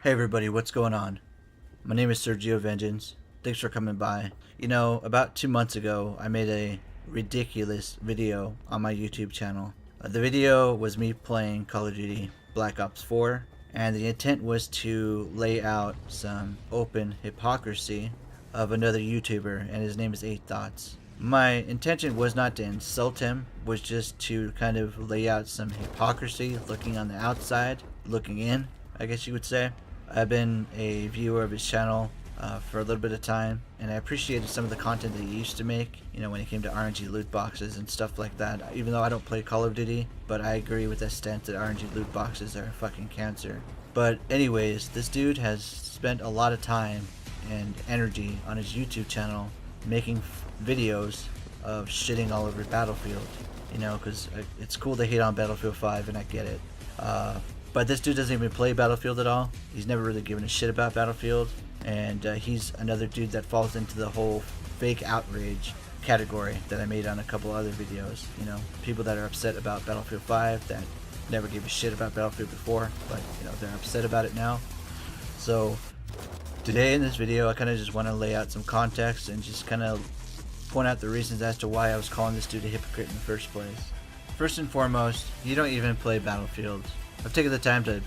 Hey everybody, what's going on? My name is SergioVengeance. Thanks for coming by. You know, about 2 months ago, I made a ridiculous video on my YouTube channel. The video was me playing Call of Duty Black Ops 4, and the intent was to lay out some open hypocrisy of another YouTuber, and his name is 8 Thoughts. My intention was not to insult him, was just to kind of lay out some hypocrisy, looking on the outside, looking in, I guess you would say. I've been a viewer of his channel for a little bit of time, and I appreciated some of the content that he used to make, you know, when it came to RNG loot boxes and stuff like that. Even though I don't play Call of Duty, but I agree with that stance that RNG loot boxes are fucking cancer. But anyways, this dude has spent a lot of time and energy on his YouTube channel making videos of shitting all over Battlefield, you know, because it's cool to hate on Battlefield 5, and I get it. But this dude doesn't even play Battlefield at all. He's never really given a shit about Battlefield. And he's another dude that falls into the whole fake outrage category that I made on a couple other videos. You know, people that are upset about Battlefield 5 that never gave a shit about Battlefield before, but, you know, they're upset about it now. So today in this video, I kind of just want to lay out some context and just kind of point out the reasons as to why I was calling this dude a hypocrite in the first place. First and foremost, you don't even play Battlefield. I've taken the time to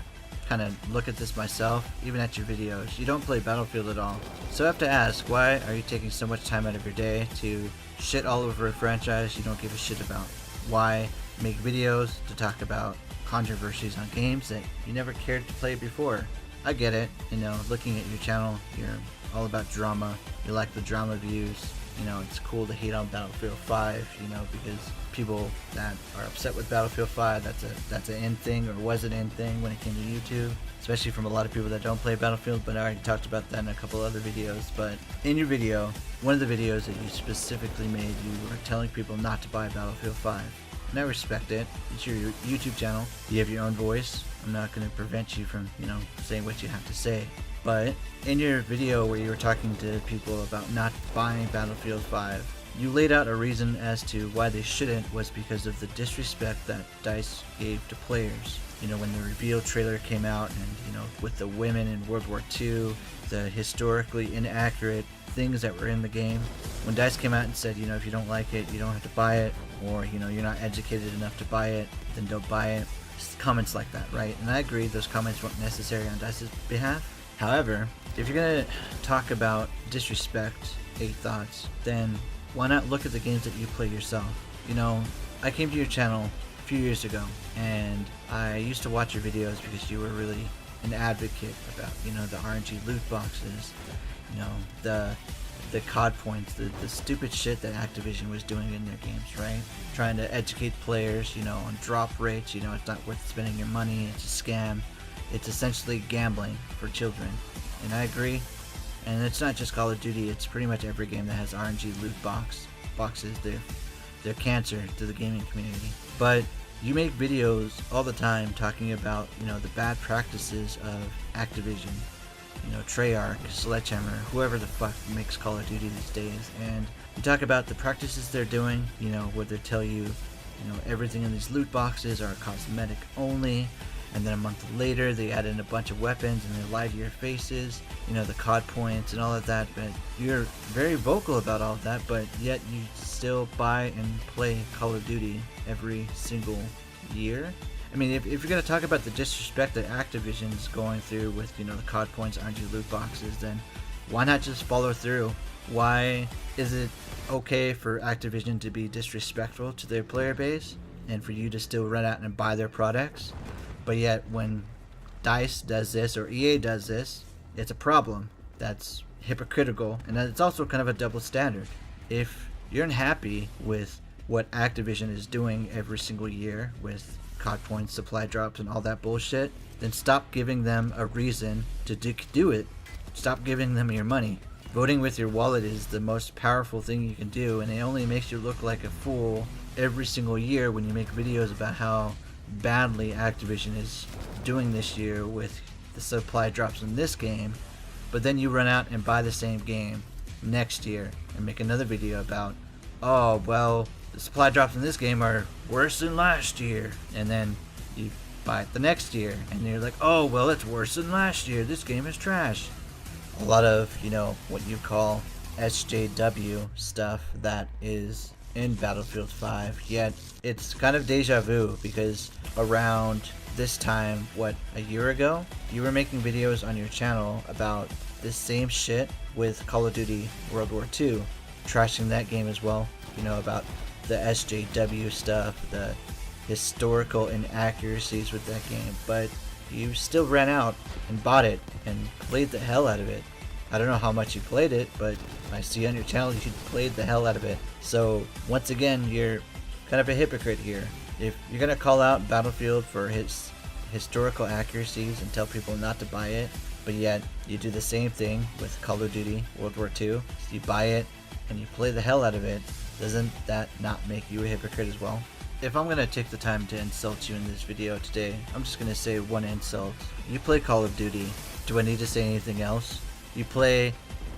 kind of look at this myself, even at your videos. You don't play Battlefield at all. So I have to ask, why are you taking so much time out of your day to shit all over a franchise you don't give a shit about? Why make videos to talk about controversies on games that you never cared to play before? I get it, you know, looking at your channel, you're all about drama. You like the drama views. You know, it's cool to hate on Battlefield 5, you know, because people that are upset with Battlefield 5, that's an in thing, or was an in thing when it came to YouTube, especially from a lot of people that don't play Battlefield, but I already talked about that in a couple other videos. But in your video, one of the videos that you specifically made, you were telling people not to buy Battlefield 5. And I respect it. It's your YouTube channel. You have your own voice. I'm not going to prevent you from, you know, saying what you have to say. But in your video where you were talking to people about not buying Battlefield 5, you laid out a reason as to why they shouldn't was because of the disrespect that DICE gave to players. You know, when the reveal trailer came out, and, you know, with the women in World War II, the historically inaccurate things that were in the game. When DICE came out and said, you know, if you don't like it, you don't have to buy it, or, you know, you're not educated enough to buy it, then don't buy it. Just comments like that, right? And I agree, those comments weren't necessary on DICE's behalf. However, if you're going to talk about disrespect, 8 Thoughts, then why not look at the games that you play yourself? You know, I came to your channel a few years ago, and I used to watch your videos because you were really an advocate about, you know, the RNG loot boxes, you know, the COD points, the stupid shit that Activision was doing in their games, right? Trying to educate players, you know, on drop rates, you know, it's not worth spending your money, it's a scam. It's essentially gambling for children, and I agree. And it's not just Call of Duty, it's pretty much every game that has RNG loot boxes. They're cancer to the gaming community. But you make videos all the time talking about, you know, the bad practices of Activision, you know, Treyarch, Sledgehammer, whoever the fuck makes Call of Duty these days. And you talk about the practices they're doing, you know, where they tell you, you know, everything in these loot boxes are cosmetic only. And then a month later, they add in a bunch of weapons and they lie to your faces, you know, the COD points and all of that. But you're very vocal about all of that, but yet you still buy and play Call of Duty every single year. I mean, if you're going to talk about the disrespect that Activision's going through with, you know, the COD points, RNG loot boxes, then why not just follow through? Why is it okay for Activision to be disrespectful to their player base and for you to still run out and buy their products? But yet, when DICE does this or EA does this, it's a problem. That's hypocritical, and it's also kind of a double standard. If you're unhappy with what Activision is doing every single year with COD points, supply drops, and all that bullshit, then stop giving them a reason to do it. Stop giving them your money. Voting with your wallet is the most powerful thing you can do, and it only makes you look like a fool every single year when you make videos about how badly Activision is doing this year with the supply drops in this game, but then you run out and buy the same game next year and make another video about, oh, well, the supply drops in this game are worse than last year, and then you buy it the next year, and you're like, oh, well, it's worse than last year. This game is trash. A lot of, what you call SJW stuff that is in Battlefield 5, yet it's kind of deja vu because around this time, a year ago, you were making videos on your channel about this same shit with Call of Duty World War II, trashing that game as well, about the SJW stuff, the historical inaccuracies with that game, but you still ran out and bought it and played the hell out of it. I don't know how much you played it, but I see on your channel you played the hell out of it. So once again, you're kind of a hypocrite here. If you're gonna call out Battlefield for its historical accuracies and tell people not to buy it, but yet you do the same thing with Call of Duty World War II, you buy it and you play the hell out of it, doesn't that not make you a hypocrite as well? If I'm gonna take the time to insult you in this video today, I'm just gonna say one insult. You play Call of Duty. Do I need to say anything else? You play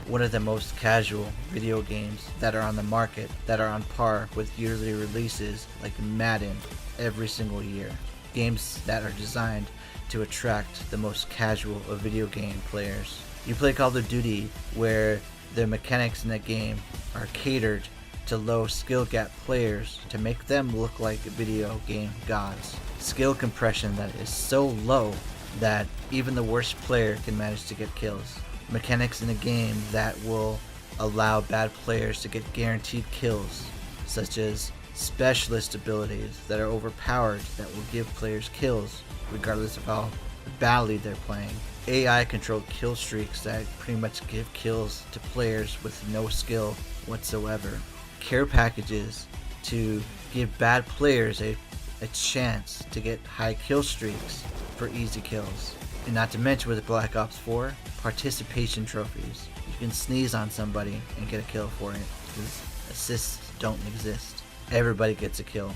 one of the most casual video games that are on the market, that are on par with yearly releases like Madden every single year. Games that are designed to attract the most casual of video game players. You play Call of Duty where the mechanics in that game are catered to low skill gap players to make them look like video game gods. Skill compression that is so low that even the worst player can manage to get kills. Mechanics in a game that will allow bad players to get guaranteed kills, such as specialist abilities that are overpowered that will give players kills regardless of how badly they're playing. AI controlled kill streaks that pretty much give kills to players with no skill whatsoever. Care packages to give bad players a chance to get high kill streaks for easy kills. And not to mention with Black Ops 4, participation trophies. You can sneeze on somebody and get a kill for it because assists don't exist. Everybody gets a kill.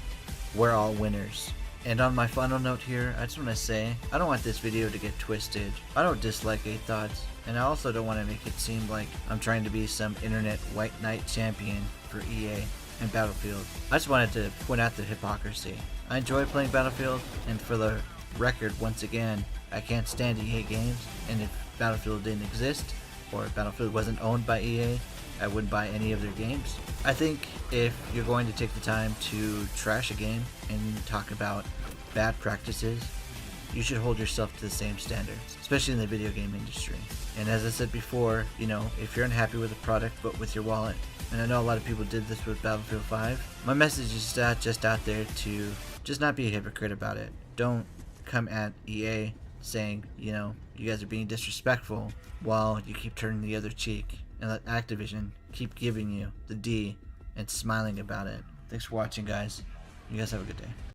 We're all winners. And on my final note here, I just want to say, I don't want this video to get twisted. I don't dislike 8 Thoughts, and I also don't want to make it seem like I'm trying to be some internet white knight champion for EA and Battlefield. I just wanted to point out the hypocrisy. I enjoy playing Battlefield, and for the record, once again, I can't stand EA games, and if Battlefield didn't exist, or if Battlefield wasn't owned by EA, I wouldn't buy any of their games. I think if you're going to take the time to trash a game and talk about bad practices, you should hold yourself to the same standards, especially in the video game industry. And as I said before, if you're unhappy with a product, but with your wallet, and I know a lot of people did this with Battlefield 5, my message is just out there to just not be a hypocrite about it. Don't come at EA saying, you guys are being disrespectful while you keep turning the other cheek, and let Activision keep giving you the D and smiling about it. Thanks for watching, guys. You guys have a good day.